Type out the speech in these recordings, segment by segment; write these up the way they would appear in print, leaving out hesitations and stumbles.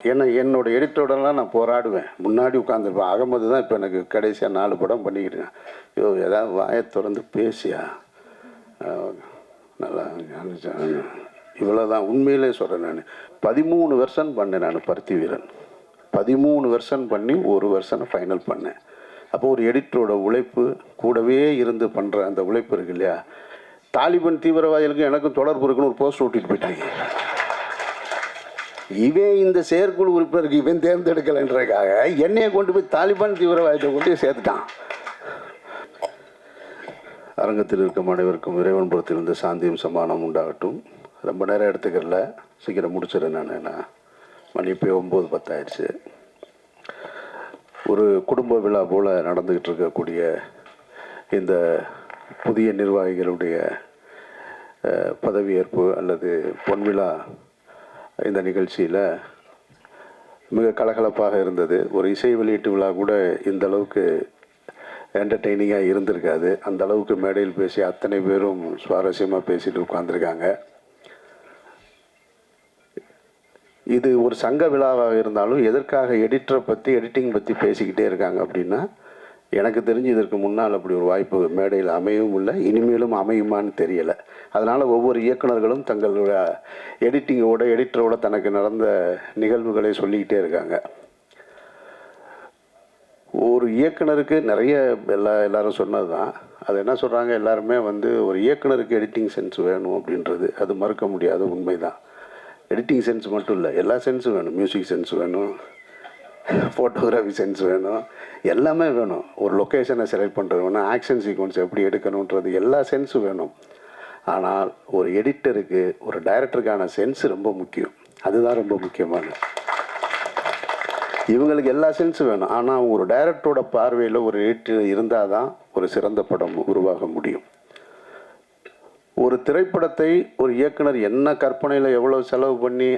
ஏன்னா என்னோட எடிட்டரோடலாம் நான் போராடுவேன். முன்னாடி உட்காந்துருப்பேன். அகமது தான் இப்போ எனக்கு கடைசியாக 4 படம் பண்ணிக்கிட்டேன். ஐயோ ஏதாவது வாயை திறந்து பேசியா நல்லா இவ்வளோதான். உண்மையிலே சொல்கிறேன். நான் 13 வெர்ஷன் பண்ணேன். நான் பருத்தி வீரன் 13 வெர்ஷன் பண்ணி ஒரு வெர்ஷனை ஃபைனல் பண்ணேன். அப்போது ஒரு எடிட்டரோட உழைப்பு கூடவே இருந்து பண்ணுற அந்த உழைப்பு இருக்கு இல்லையா. தாலிபான் தீவிரவாதிகளுக்கும் எனக்கும் தொடர்பு இருக்குன்னு ஒரு போஸ்ட் ஓட்டிட்டு போயிட்டாங்க. இவன் இந்த செயற்குழு உறுப்பினருக்கு இவன் தேர்ந்தெடுக்கலைன்றதுக்காக என்னையை கொண்டு போய் தாலிபான் தீவிரவாதத்தை கொண்டு போய் சேர்த்துட்டான். அரங்கத்தில் இருக்கும் அனைவருக்கும் இறைவன் புறத்திலிருந்து சாந்தியும் சமானம் உண்டாகட்டும். ரொம்ப நேரம் எடுத்துக்கிறல, சீக்கிரம் முடிச்சிடறேன். நான் மணி இப்போ 9:10 ஆயிடுச்சு. ஒரு குடும்ப விழா போல் நடந்துக்கிட்டு இருக்கக்கூடிய இந்த புதிய நிர்வாகிகளுடைய பதவியேற்பு அல்லது பொன்விழா இந்த நிகழ்ச்சியில் மிக கலகலப்பாக இருந்தது. ஒரு இசை வெளியீட்டு விழா கூட இந்த அளவுக்கு என்டர்டெய்னிங்காக இருந்திருக்காது. அந்த அளவுக்கு மேடையில் பேசி அத்தனை பேரும் சுவாரஸ்யமாக பேசிட்டு உட்காந்துருக்காங்க. இது ஒரு சங்க விழாவாக இருந்தாலும் எதற்காக எடிட்டிங் பற்றி பேசிக்கிட்டே இருக்காங்க அப்படின்னா, எனக்கு தெரிஞ்சு இதற்கு முன்னால் அப்படி ஒரு வாய்ப்பு மேடையில் அமையவும் இல்லை, இனிமேலும் அமையுமான்னு தெரியலை. அதனால் ஒவ்வொரு இயக்குநர்களும் தங்களோட எடிட்டரோட தனக்கு நடந்த நிகழ்வுகளை சொல்லிக்கிட்டே இருக்காங்க. ஒரு இயக்குனருக்கு நிறைய எல்லாரும் சொன்னது தான். அது என்ன சொல்கிறாங்க, எல்லாருமே ஒரு இயக்குனருக்கு எடிட்டிங் சென்ஸ் வேணும் அப்படின்றது அது மறுக்க முடியாத உண்மை தான். எடிட்டிங் சென்ஸ் மட்டும் இல்லை, எல்லா சென்ஸும் வேணும். மியூசிக் சென்ஸ் வேணும், ஃபோட்டோகிராஃபி சென்ஸ் வேணும், எல்லாமே வேணும். ஒரு லொக்கேஷனை செலக்ட் பண்ணுறது வேணும், ஆக்ஷன் சீக்வன்ஸ் எப்படி எடுக்கணுன்றது எல்லா சென்ஸும் வேணும். ஆனால் ஒரு எடிட்டருக்கு, ஒரு டைரக்டருக்கான சென்ஸ் ரொம்ப முக்கியம். அதுதான் ரொம்ப முக்கியமானது. இவங்களுக்கு எல்லா சென்ஸும் வேணும். ஆனால் ஒரு டைரக்டரோட பார்வையில் ஒரு எடிட்டர் இருந்தால் தான் ஒரு சிறந்த படம் உருவாக முடியும். ஒரு திரைப்படத்தை ஒரு இயக்குனர் என்ன கற்பனையில் எவ்வளோ செலவு பண்ணி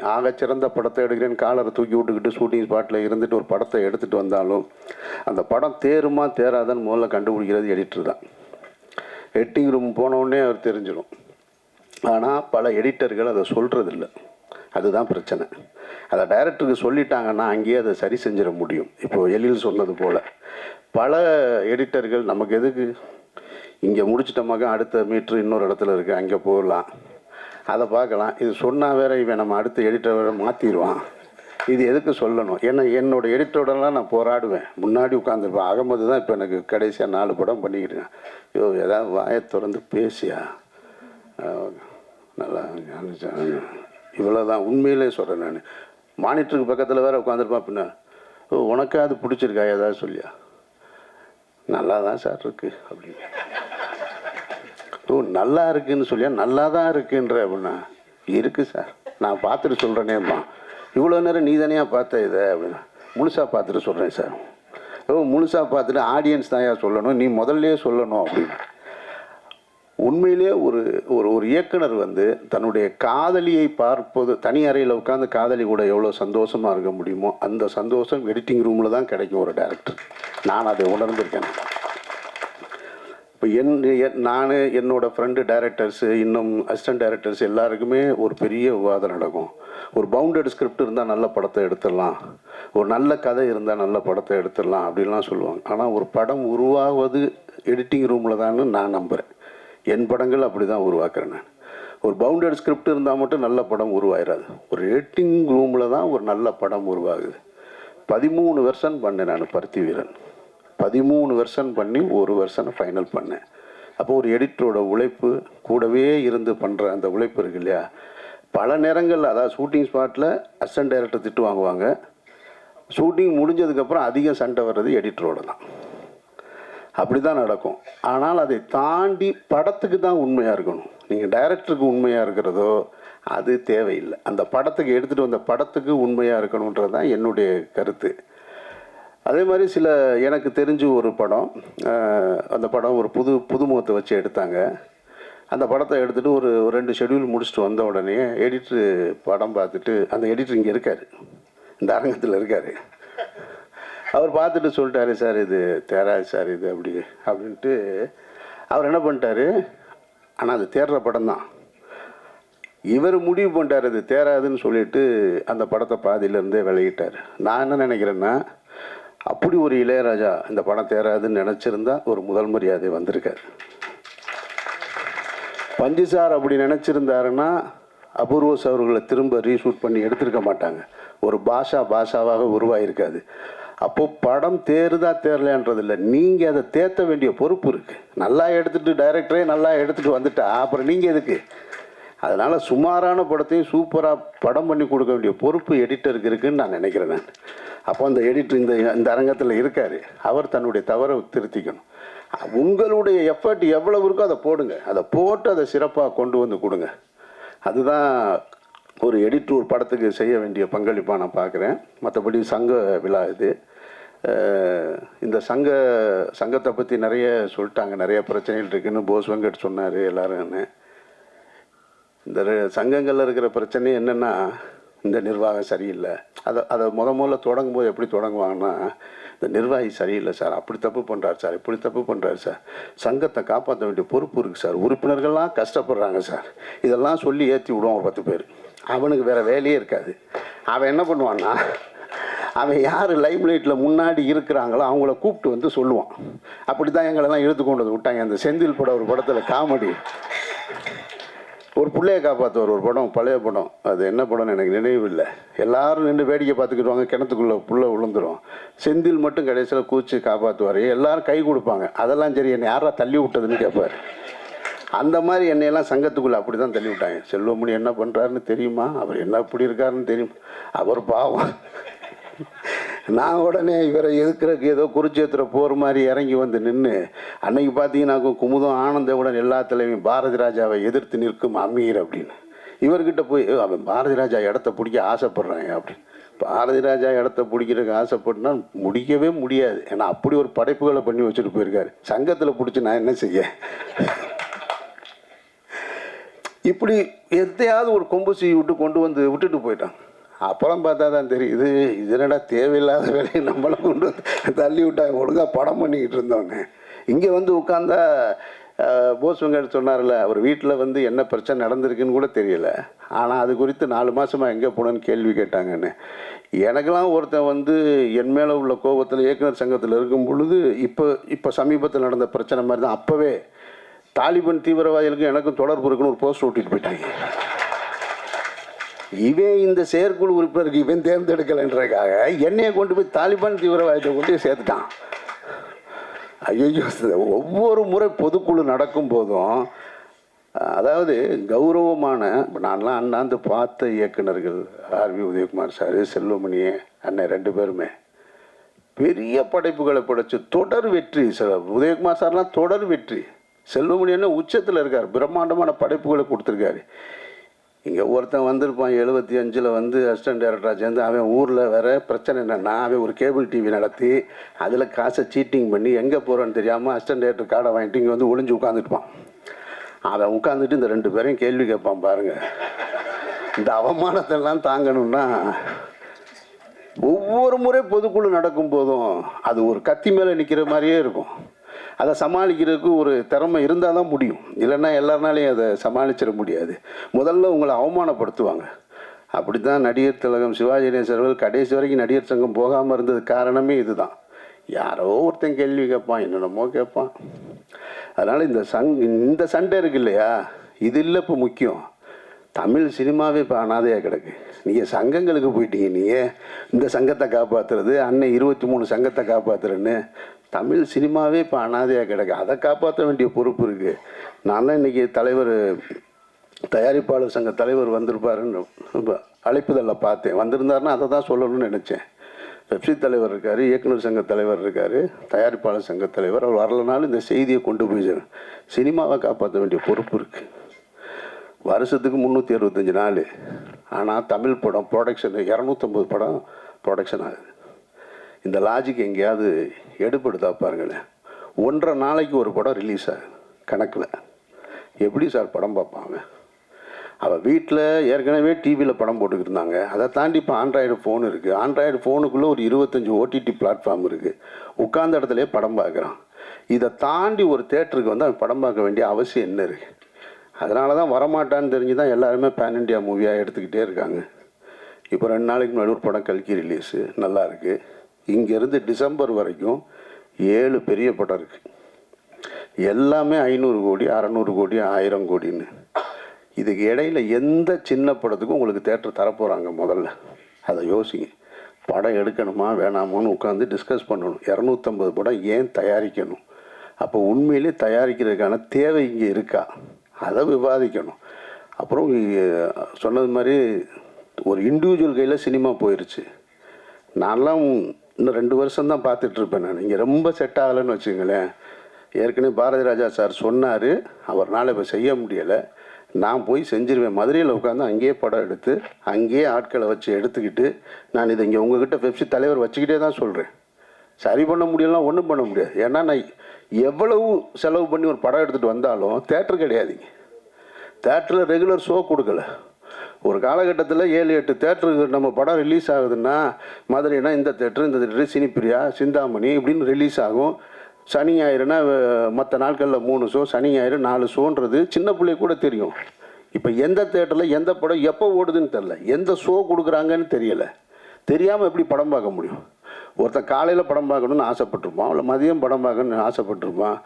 சிறந்த படத்தை எடுக்கிறேன்னு காலரை தூக்கி விட்டுக்கிட்டு ஷூட்டிங் ஸ்பாட்டில் இருந்துட்டு ஒரு படத்தை எடுத்துகிட்டு வந்தாலும் அந்த படம் தேருமா தேராதான்னு முதல்ல கண்டுபிடிக்கிறது எடிட்டர் தான். எடிட்டிங் ரூம் போனவுடனே அவர் தெரிஞ்சிடும். ஆனால் பல எடிட்டர்கள் அதை சொல்கிறதில்ல. அதுதான் பிரச்சனை. அதை டைரக்டருக்கு சொல்லிட்டாங்கன்னா அங்கேயே அதை சரி செஞ்சிட முடியும். இப்போது எழில் சொன்னது போல் பல எடிட்டர்கள் நமக்கு எதுக்கு, இங்கே முடிச்சிட்டோமாக்க அடுத்த மீட்ரு இன்னொரு இடத்துல இருக்குது, அங்கே போகலாம், அதை பார்க்கலாம். இது சொன்னால் வேறு இவன் நம்ம அடுத்த எடிட்டர் வேறு மாற்றிடுவான், இது எதுக்கு சொல்லணும். ஏன்னா என்னோடய எடிட்டரோடலாம் நான் போராடுவேன். முன்னாடி உட்காந்துருப்பேன். அகமது தான் இப்போ எனக்கு கடைசியாக 4 படம் பண்ணிக்கிட்டேன். ஐயோ ஏதாவது வாயை திறந்து பேசியா நல்லா இவ்வளோதான். உண்மையிலே சொல்கிறேன். நான் மானிட்டருக்கு பக்கத்தில் வேறு உட்காந்துருப்பேன். பின்ன உனக்கு அது பிடிச்சிருக்கா ஏதாவது சொல்லியா, நல்லா தான் சார் இருக்குது அப்படின்னு. நல்லா இருக்குன்னு சொல்லியா, நல்லா தான் இருக்குன்ற அப்படின்னா, இருக்குது சார் நான் பார்த்துட்டு சொல்கிறேனேம்மா. இவ்வளோ நேரம் நீ தானே பார்த்த இதை அப்படின்னா, முழுசாக பார்த்துட்டு சொல்கிறேன் சார். முழுசாக பார்த்துட்டு ஆடியன்ஸ் தான் சொல்லணும், நீ முதல்லையே சொல்லணும் அப்படின்னு. உண்மையிலே ஒரு ஒரு இயக்குனர் தன்னுடைய காதலியை பார்ப்பது, தனி அறையில் உட்காந்து காதலி கூட எவ்வளோ சந்தோஷமாக இருக்க முடியுமோ அந்த சந்தோஷம் எடிட்டிங் ரூமில் தான் கிடைக்கும் ஒரு டைரக்டர். நான் அதை உணர்ந்திருக்கேன். இப்போ நான் என்னோடய ஃப்ரெண்டு டைரக்டர்ஸு, இன்னும் அசிஸ்டன்ட் டைரக்டர்ஸ் எல்லாருக்குமே ஒரு பெரிய விவாதம் நடக்கும். ஒரு பவுண்டட் ஸ்கிரிப்ட் இருந்தால் நல்ல படத்தை எடுத்துடலாம், ஒரு நல்ல கதை இருந்தால் நல்ல படத்தை எடுத்துடலாம் அப்படின்லாம் சொல்லுவாங்க. ஆனால் ஒரு படம் உருவாவது எடிட்டிங் ரூமில் தான்னு நான் நம்புகிறேன். என் படங்கள் அப்படி தான் உருவாக்குறேன் நான். ஒரு பவுண்டட் ஸ்கிரிப்ட் இருந்தால் மட்டும் நல்ல படம் உருவாயிடாது. ஒரு எடிட்டிங் ரூமில் தான் ஒரு நல்ல படம் உருவாகுது. 13 வெர்ஷன் பண்ணேன் நான் பருத்தி வீரன். 13 வெர்ஷன் பண்ணி ஒரு வெர்ஷனை ஃபைனல் பண்ணேன். அப்போ ஒரு எடிட்டரோட உழைப்பு கூடவே இருந்து பண்ணுற அந்த உழைப்பு இருக்கு இல்லையா. பல நேரங்களில் அதாவது ஷூட்டிங் ஸ்பாட்டில் அசிஸ்டன்ட் டைரக்டர் திட்டு வாங்குவாங்க. ஷூட்டிங் முடிஞ்சதுக்கப்புறம் அதிகம் சண்டை வர்றது எடிட்டரோட தான். அப்படி தான் நடக்கும். ஆனால் அதை தாண்டி படத்துக்கு தான் உண்மையாக இருக்கணும். நீங்கள் டைரக்டருக்கு உண்மையாக இருக்கிறதோ அது தேவையில்லை. அந்த படத்துக்கு எடுத்துகிட்டு வந்த படத்துக்கு உண்மையாக இருக்கணுன்றது தான் என்னுடைய கருத்து. அதே மாதிரி எனக்கு தெரிஞ்சு ஒரு படம், அந்த படம் ஒரு புதுமுகத்தை வச்சு எடுத்தாங்க. அந்த படத்தை எடுத்துகிட்டு ஒரு 2 ஷெட்யூல் முடிச்சுட்டு வந்த உடனே எடிட்ரு படம் பார்த்துட்டு, அந்த எடிட்டர் இங்கே இருக்கார், இந்த அரங்கத்தில் இருக்கார். அவர் பார்த்துட்டு சொல்லிட்டாரு, சார் இது தேராது சார் இது அப்படின்ட்டு. அவர் என்ன பண்ணிட்டாரு, ஆனால் அது தேடுற படம் தான், இவர் முடிவு பண்ணிட்டார் அது தேராதுன்னு சொல்லிட்டு அந்த படத்தை பாதியிலேருந்தே விலகிட்டார். நான் என்ன நினைக்கிறேன்னா, அப்படி ஒரு இளையராஜா இந்த படம் தேராதுன்னு நினச்சிருந்தா ஒரு முதல் மரியாதை வந்திருக்காரு. பஞ்சு சார் அப்படி நினச்சிருந்தாருன்னா அபூர்வஸ் அவர்களை திரும்ப ரீஷூட் பண்ணி எடுத்திருக்க மாட்டாங்க. ஒரு பாஷாவாக உருவாயிருக்காது. அப்போது படம் தேருதா தேரலையான்றது இல்லை, நீங்கள் அதை தேற்ற வேண்டிய பொறுப்பு இருக்குது. நல்லா எடுத்துகிட்டு டைரக்டரே நல்லா எடுத்துகிட்டு வந்துட்டா அப்புறம் நீங்கள் எதுக்கு? அதனால் சுமாரான படத்தையும் சூப்பராக படம் பண்ணி கொடுக்க வேண்டிய பொறுப்பு எடிட்டருக்கு இருக்குதுன்னு நான் நினைக்கிறேன். நான் அப்போ அந்த எடிட்டர் இந்த அரங்கத்தில் இருக்கார். அவர் தன்னுடைய தவறை திருத்திக்கணும். உங்களுடைய எஃபர்ட் எவ்வளவு இருக்கோ அதை போடுங்க. அதை போட்டு அதை சிறப்பாக கொண்டு வந்து கொடுங்க. அதுதான் ஒரு எடிட்டர் ஒரு படத்துக்கு செய்ய வேண்டிய பங்களிப்பாக நான் பார்க்குறேன். மற்றபடி சங்க விழா இது. இந்த சங்கத்தை பற்றி நிறைய சொல்லிட்டாங்க. நிறைய பிரச்சனைகள் இருக்குதுன்னு போஸ் வெங்கட் சொன்னார் எல்லாரும். இந்த சங்கங்களில் இருக்கிற பிரச்சனை என்னென்னா, இந்த நிர்வாகம் சரியில்லை. அதை முதல்ல தொடங்கும் போது எப்படி தொடங்குவாங்கன்னா, இந்த நிர்வாகி சரியில்லை சார், அப்படி தப்பு பண்ணுறாரு சார், இப்படி தப்பு பண்ணுறாரு சார், சங்கத்தை காப்பாற்ற வேண்டிய பொறுப்பு இருக்குது சார், உறுப்பினர்கள்லாம் கஷ்டப்படுறாங்க சார், இதெல்லாம் சொல்லி ஏற்றி விடுவான் ஒரு 10 பேர். அவனுக்கு வேறு வேலையே இருக்காது. அவன் என்ன பண்ணுவான்னா, அவன் யார் லைம் லைட்டில் முன்னாடி இருக்கிறாங்களோ அவங்கள கூப்பிட்டு வந்து சொல்லுவான். அப்படி தான் எங்களெல்லாம் இழுத்து கொண்டு வந்து விட்டாங்க. அந்த செந்தில் படம் ஒரு படத்தில் காமெடி, ஒரு பிள்ளையை காப்பாற்றுவார் ஒரு படம், பழைய படம், அது என்ன படம்னு எனக்கு நினைவு இல்லை. எல்லாரும் நின்று வேடிக்கை பார்த்துக்கிடுவாங்க, கிணத்துக்குள்ளே புள்ள விழுந்துடும். செந்தில் மட்டும் கடைசியில் கூச்சி காப்பாற்றுவார். எல்லாரும் கை கொடுப்பாங்க. அதெல்லாம் சரி, என்னை யாரா தள்ளி விட்டதுன்னு கேட்பார். அந்த மாதிரி என்னையெல்லாம் சங்கத்துக்குள்ளே அப்படி தான் தள்ளி விட்டாங்க. செல்வமணி என்ன பண்ணுறாருன்னு தெரியுமா, அவர் என்ன இப்படி இருக்காருன்னு தெரியும், அவர் பாவம். நான் உடனே இவரை எதுக்குறதுக்கு ஏதோ குருச்சேத்திர போகிற மாதிரி இறங்கி வந்து நின்று, அன்னைக்கு பார்த்தீங்கன்னாக்கும் குமுதம் ஆனந்தவுடன் எல்லா தலைமையும் பாரதி ராஜாவை எதிர்த்து நிற்கும் அமீர் அப்படின்னு. இவர்கிட்ட போய் அவன் பாரதி ராஜா இடத்த பிடிக்க ஆசைப்படுறாங்க அப்படின்னு. பாரதி ராஜா இடத்த பிடிக்கிறதுக்கு ஆசைப்பட்டுனா முடிக்கவே முடியாது. ஏன்னா அப்படி ஒரு படைப்புகளை பண்ணி வச்சுட்டு போயிருக்காரு. சங்கத்தில் பிடிச்சி நான் என்ன செய்ய? இப்படி எத்தையாவது ஒரு கொம்பு செய்ய விட்டு கொண்டு வந்து விட்டுட்டு போயிட்டான். அப்புறம் பார்த்தா தான் தெரியுது, இது என்னடா தேவையில்லாத வேலையை நம்மளை கொண்டு வந்து தள்ளி விட்டாங்க. ஒழுங்காக படம் பண்ணிக்கிட்டு இருந்தவங்க இங்கே வந்து உட்காந்தா போஸ் வெங்கட் சொன்னார்ல, அவர் வீட்டில் வந்து என்ன பிரச்சனை நடந்திருக்குன்னு கூட தெரியல. ஆனால் அது குறித்து 4 மாதமாக எங்கே போனேன்னு கேள்வி கேட்டாங்கன்னு. எனக்கெல்லாம் ஒருத்தன் வந்து என் மேலே உள்ள கோபத்தில் இயக்குனர் சங்கத்தில் இருக்கும் பொழுது இப்போ சமீபத்தில் நடந்த பிரச்சனை மாதிரி தான் அப்போவே தாலிபான் தீவிரவாதிகளுக்கும் எனக்கும் தொடர்பு இருக்குன்னு ஒரு போஸ்ட் ஓட்டிட்டு போயிட்டாங்க. இவன் இந்த செயற்குழு உறுப்பினருக்கு இவன் தேர்ந்தெடுக்கலைன்றதுக்காக என்னையை கொண்டு போய் தாலிபான் தீவிரவாதத்தை கொண்டு போய் சேர்த்துட்டான். ஐயோ, ஒவ்வொரு முறை பொதுக்குழு நடக்கும் போதும், அதாவது கௌரவமான, நான்லாம் அண்ணாந்து பார்த்த இயக்குநர்கள் ஆர்வி உதயகுமார் சார், செல்வமணி அண்ணன் 2 பேருமே பெரிய படைப்புகளை படைச்சு தொடர் வெற்றி. உதயகுமார் சார்லாம் தொடர் வெற்றி. செல்வமணி என்ன உச்சத்தில் இருக்கார், பிரம்மாண்டமான படைப்புகளை கொடுத்துருக்காரு. இங்கே ஒருத்தன் வந்திருப்பான் 75 வந்து அசிஸ்டன்ட் டைரக்டராக சேர்ந்து, அவன் ஊரில் வேறு பிரச்சனை என்னென்னா, அவன் ஒரு கேபிள் டிவி நடத்தி அதில் காசை சீட்டிங் பண்ணி எங்கே போகிறோன்னு தெரியாமல் அசிஸ்டன்ட் டைரக்டர் கார்டை வாங்கிட்டு இங்கே வந்து ஒளிஞ்சு உட்காந்துட்டுப்பான். அவன் உட்காந்துட்டு இந்த 2 பேரையும் கேள்வி கேட்பான். பாருங்கள், இந்த அவமானத்தெல்லாம் தாங்கணும்னா ஒவ்வொரு முறை பொதுக்குழு நடக்கும் போதும் அது ஒரு கத்தி மேலே நிற்கிற மாதிரியே இருக்கும். அதை சமாளிக்கிறதுக்கு ஒரு திறமை இருந்தால் தான் முடியும், இல்லைன்னா எல்லாருனாலையும் அதை சமாளிச்சிட முடியாது. முதல்ல உங்களை அவமானப்படுத்துவாங்க. அப்படி தான் நடிகர் திலகம் சிவாஜி கணேசன் அவர்கள் கடைசி வரைக்கும் நடிகர் சங்கம் போகாமல் இருந்தது காரணமே இதுதான். யாரோ ஒருத்தன் கேள்வி கேட்பான், என்னென்னமோ கேட்பான். அதனால் இந்த சண்டை இருக்கு இல்லையா, இது இல்லை இப்போ முக்கியம். தமிழ் சினிமாவே இப்போ அனாதையாக கிடக்கு. நீங்கள் சங்கங்களுக்கு போயிட்டீங்க, நீங்கள் இந்த சங்கத்தை காப்பாற்றுறது, அன்னை 23 சங்கத்தை காப்பாற்றுறேன்னு. தமிழ் சினிமாவே இப்போ அனாதையாக கிடக்கு. அதை காப்பாற்ற வேண்டிய பொறுப்பு இருக்குது. நான் தான் இன்றைக்கி தயாரிப்பாளர் சங்க தலைவர் வந்திருப்பாருன்னு அழைப்புதலில் பார்த்தேன். வந்திருந்தாருன்னா அதை தான் சொல்லணும்னு நினச்சேன். பெப்சி தலைவர் இருக்கார், இயக்குனர் சங்க தலைவர் இருக்கார், தயாரிப்பாளர் சங்க தலைவர். அவர் வரலனாலும் இந்த செய்தியை கொண்டு போய் சினிமாவை காப்பாற்ற வேண்டிய பொறுப்பு இருக்குது. வருஷத்துக்கு 365 நாள். ஆனால் தமிழ் படம் ப்ரொடக்ஷன் 250 படம் ப்ரொடக்ஷன் ஆகுது. இந்த லாஜிக் எங்கேயாவது எடுப்படுதா பாருங்களேன். 1.5 நாளைக்கு ஒரு படம் ரிலீஸ் ஆகுது கணக்கில். எப்படி சார் படம் பார்ப்பாங்க? அவள் வீட்டில் ஏற்கனவே டிவியில் படம் போட்டுக்கிட்டு இருந்தாங்க. அதை தாண்டி இப்போ ஆண்ட்ராய்டு ஃபோன் இருக்குது. ஆண்ட்ராய்டு ஃபோனுக்குள்ளே ஒரு 25 ஓடிடி பிளாட்ஃபார்ம் இருக்குது. உட்கார்ந்த இடத்துலையே படம் பார்க்குறான். இதை தாண்டி ஒரு தேட்டருக்கு வந்து அவன் படம் பார்க்க வேண்டிய அவசியம் என்ன இருக்குது? அதனால தான் வரமாட்டான்னு தெரிஞ்சு தான் எல்லாருமே பேன் இண்டியா மூவியாக எடுத்துக்கிட்டே இருக்காங்க. இப்போ 2 நாளைக்கு முன்னாடி ஒரு படம் கல்கி ரிலீஸு நல்லா இருக்குது. இங்கேருந்து டிசம்பர் வரைக்கும் 7 பெரிய படம் இருக்குது. எல்லாமே 500 கோடி 600 கோடி 1000 கோடின்னு. இதுக்கு இடையில் எந்த சின்ன படத்துக்கும் உங்களுக்கு தேட்டர் தரப்போகிறாங்க? முதல்ல அதை யோசிங்க. படம் எடுக்கணுமா வேணாமான்னு உட்காந்து டிஸ்கஸ் பண்ணணும். 250 படம் ஏன் தயாரிக்கணும்? அப்போ உண்மையிலே தயாரிக்கிறதுக்கான தேவை இங்கே இருக்கா? அதை விவாதிக்கணும். அப்புறம் சொன்னது மாதிரி ஒரு இண்டிவிஜுவல் கையில் சினிமா போயிடுச்சு. நான்லாம் இன்னும் 2 வருஷம்தான் பார்த்துட்ருப்பேன். நான் இங்கே ரொம்ப செட் ஆகலைன்னு வச்சுங்களேன். ஏற்கனவே பாரதி ராஜா சார் சொன்னார், அவர்னால் இப்போ செய்ய முடியலை. நான் போய் செஞ்சிருவேன். மதுரையில் உட்காந்து அங்கேயே படம் எடுத்து அங்கேயே ஆட்களை வச்சு எடுத்துக்கிட்டு நான் இதை இங்கே உங்ககிட்ட பெப்சி தலைவர் வச்சுக்கிட்டே தான் சொல்கிறேன். சரி பண்ண முடியலாம், ஒன்றும் பண்ண முடியாது. ஏன்னா நான் எவ்வளவு செலவு பண்ணி ஒரு படம் எடுத்துகிட்டு வந்தாலும் தேட்டர் கிடையாதுங்க. தேட்டரில் ரெகுலர் ஷோ கொடுக்கல. ஒரு காலகட்டத்தில் 7-8 தேட்டருக்கு நம்ம படம் ரிலீஸ் ஆகுதுன்னா, மதுரைனா இந்த தேட்டரு சினிப்பிரியா சிந்தாமணி இப்படின்னு ரிலீஸ் ஆகும். சனி ஞாயிறுனா மற்ற நாட்களில் 3 ஷோ, சனி ஞாயிறு 4 ஷோன்றது சின்ன பிள்ளை கூட தெரியும். இப்போ எந்த தேட்டரில் எந்த படம் எப்போ ஓடுதுன்னு தெரில, எந்த ஷோ கொடுக்குறாங்கன்னு தெரியலை. தெரியாமல் எப்படி படம் பார்க்க முடியும்? ஒருத்தன் காலையில் படம் பார்க்கணுன்னு ஆசைப்பட்டிருப்பான், இல்லை மதியம் படம் பார்க்கணுன்னு ஆசைப்பட்டிருப்பான்.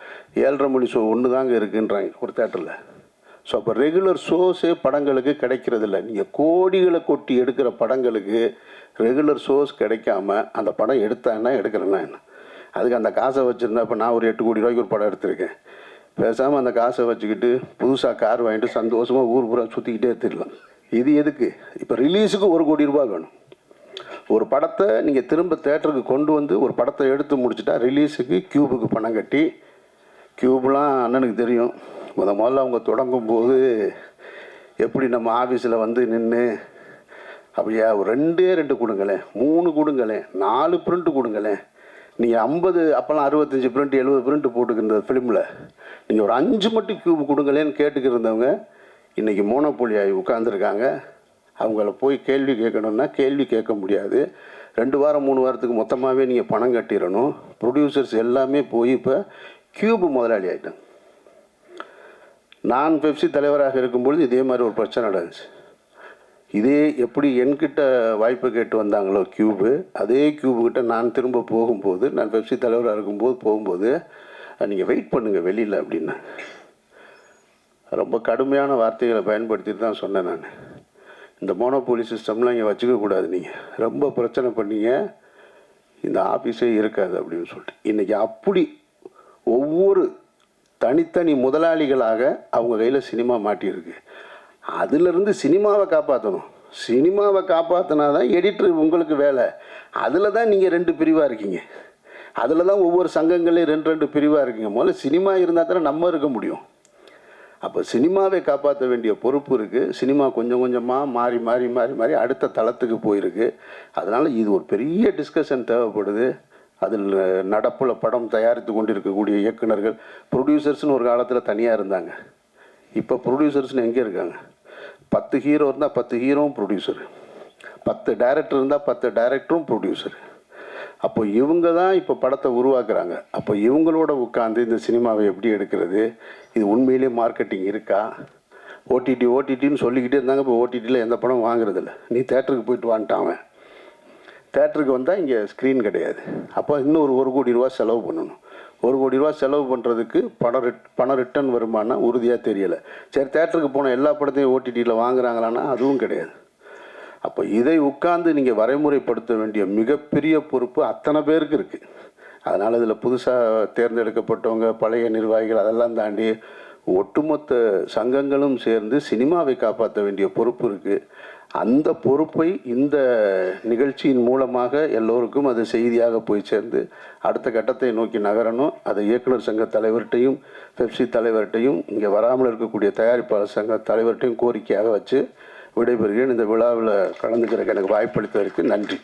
7:30 மணி ஷோ ஒன்று தாங்க இருக்குன்றாங்க ஒரு தேட்டரில். ஸோ அப்போ ரெகுலர் ஷோஸே படங்களுக்கு கிடைக்கிறது இல்லை. நீங்கள் கோடிகளை கொட்டி எடுக்கிற படங்களுக்கு ரெகுலர் ஷோஸ் கிடைக்காம அந்த படம் எடுத்தான்னா எடுக்கிறேன்னா என்ன? அதுக்கு அந்த காசை வச்சுருந்தா, இப்போ நான் ஒரு 8 கோடி ரூபாய்க்கு ஒரு படம் எடுத்திருக்கேன். பேசாமல் அந்த காசை வச்சுக்கிட்டு புதுசாக கார் வாங்கிட்டு சந்தோஷமாக ஊர் பூரா சுற்றிக்கிட்டே எடுத்துடலாம். இது எதுக்கு? இப்போ ரிலீஸுக்கு 1 கோடி ரூபா வேணும். ஒரு படத்தை நீங்கள் திரும்ப தேட்டருக்கு கொண்டு வந்து ஒரு படத்தை எடுத்து முடிச்சுட்டா ரிலீஸுக்கு கியூபுக்கு பணம் கட்டி, கியூப்லாம் அண்ணனுக்கு தெரியும். முதல்ல அவங்க தொடங்கும்போது எப்படி நம்ம ஆஃபீஸில் வந்து நின்று அப்படியா ஒரு 2 கொடுங்களேன், 3 கொடுங்களேன், 4 பிரிண்ட்டு கொடுங்களேன். நீங்கள் 50 அப்போல்லாம் 65 பிரிண்ட் 70 பிரிண்ட் போட்டுக்கிற ஃபிலிமில் நீங்கள் ஒரு 5 மட்டும் கியூப் கொடுங்களேன்னு கேட்டுக்கிருந்தவங்க இன்றைக்கி மோனோபோலி ஆகி உட்காந்துருக்காங்க. அவங்கள போய் கேள்வி கேட்கணுன்னா கேள்வி கேட்க முடியாது. 2 வாரம் 3 வாரத்துக்கு மொத்தமாகவே நீங்கள் பணம் கட்டிடணும். ப்ரொடியூசர்ஸ் எல்லாமே போய் இப்போ கியூப் முதலாளி ஆகிட்டாங்க. நான் பெப்சி தலைவராக இருக்கும்பொழுது இதே மாதிரி ஒரு பிரச்சனை நடந்துச்சு. இதே எப்படி என்கிட்ட வாய்ப்பு கேட்டு வந்தாங்களோ கியூபு, அதே கியூபுக்கிட்ட நான் திரும்ப போகும்போது, நான் பெப்சி தலைவராக இருக்கும்போது போகும்போது, நீங்கள் வெயிட் பண்ணுங்கள் வெளியில் அப்படின்னா ரொம்ப கடுமையான வார்த்தைகளை பயன்படுத்திட்டு தான் சொன்னேன். நான் இந்த மோனோபோலி சிஸ்டம்லாம் இங்கே வச்சுக்கக்கூடாது, நீங்கள் ரொம்ப பிரச்சனை பண்ணீங்க, இந்த ஆஃபீஸே இருக்காது அப்படின்னு சொல்லிட்டு இன்றைக்கி அப்படி ஒவ்வொரு தனித்தனி முதலாளிகளாக அவங்க கையில் சினிமா மாட்டியிருக்கு. அதிலிருந்து சினிமாவை காப்பாற்றணும். சினிமாவை காப்பாற்றினா தான் எடிட்டர் உங்களுக்கு வேலை. அதில் தான் நீங்கள் 2 பிரிவாக இருக்கீங்க. அதில் தான் ஒவ்வொரு சங்கங்களையும் 2 பிரிவாக இருக்கீங்க. முதல்ல சினிமா இருந்தால் தானே நம்ம இருக்க முடியும். அப்போ சினிமாவை காப்பாற்ற வேண்டிய பொறுப்பு இருக்குது. சினிமா கொஞ்சம் கொஞ்சமாக மாறி மாறி மாறி மாறி அடுத்த தளத்துக்கு போயிருக்கு. அதனால் இது ஒரு பெரிய டிஸ்கஷன் தேவைப்படுது. அதில் நடப்பில் படம் தயாரித்து கொண்டிருக்கக்கூடிய இயக்குநர்கள், ப்ரொடியூசர்ஸ்னு ஒரு காலத்தில் தனியாக இருந்தாங்க. இப்போ ப்ரொடியூசர்ஸ்னு எங்கே இருக்காங்க? 10 ஹீரோ இருந்தால் 10 ஹீரோவும் ப்ரொடியூசரு, 10 டைரக்டர் இருந்தால் 10 டைரக்டரும் ப்ரொடியூசரு. அப்போ இவங்க தான் இப்போ படத்தை உருவாக்குறாங்க. அப்போ இவங்களோட உட்காந்து இந்த சினிமாவை எப்படி எடுக்கிறது, இது உண்மையிலே மார்க்கெட்டிங் இருக்கா? ஓடிடின்னு சொல்லிக்கிட்டே இருந்தாங்க. இப்போ ஓடிடியில் எந்த படம் வாங்குறதில்ல. நீ தேட்டருக்கு போயிட்டு வான்ட்டான். தேட்டருக்கு வந்தால் இங்கே ஸ்க்ரீன் கிடையாது. அப்போ இன்னும் ஒரு 1 கோடி ரூபா செலவு பண்ணணும். 1 கோடி ரூபா செலவு பண்ணுறதுக்கு பணம் ரிட்டர்ன் வருமானா உறுதியாக தெரியலை. சரி, தேட்டருக்கு போன எல்லா படத்தையும் ஓடிடியில் வாங்குறாங்களான்னா அதுவும் கிடையாது. அப்போ இதை உட்கார்ந்து நீங்கள் வரைமுறைப்படுத்த வேண்டிய மிகப்பெரிய பொறுப்பு அத்தனை பேருக்கு இருக்குது. அதனால் இதில் புதுசாக தேர்ந்தெடுக்கப்பட்டவங்க, பழைய நிர்வாகிகள் அதெல்லாம் தாண்டி ஒட்டுமொத்த சங்கங்களும் சேர்ந்து சினிமாவை காப்பாற்ற வேண்டிய பொறுப்பு இருக்குது. அந்த பொறுப்பை இந்த நிகழ்ச்சியின் மூலமாக எல்லோருக்கும் அது செய்தியாக போய் சேர்ந்து அடுத்த கட்டத்தை நோக்கி நகரணும். அதை இயக்குனர் சங்க தலைவர்கிட்டையும் பெப்சி தலைவர்கிட்டையும் இங்கே வராமல் இருக்கக்கூடிய தயாரிப்பாளர் சங்க தலைவர்கிட்டையும் கோரிக்கையாக வச்சு விடைபெறுகிறேன். இந்த விழாவில் கலந்துக்கிறதுக்கு எனக்கு வாய்ப்பளித்ததற்கு நன்றி.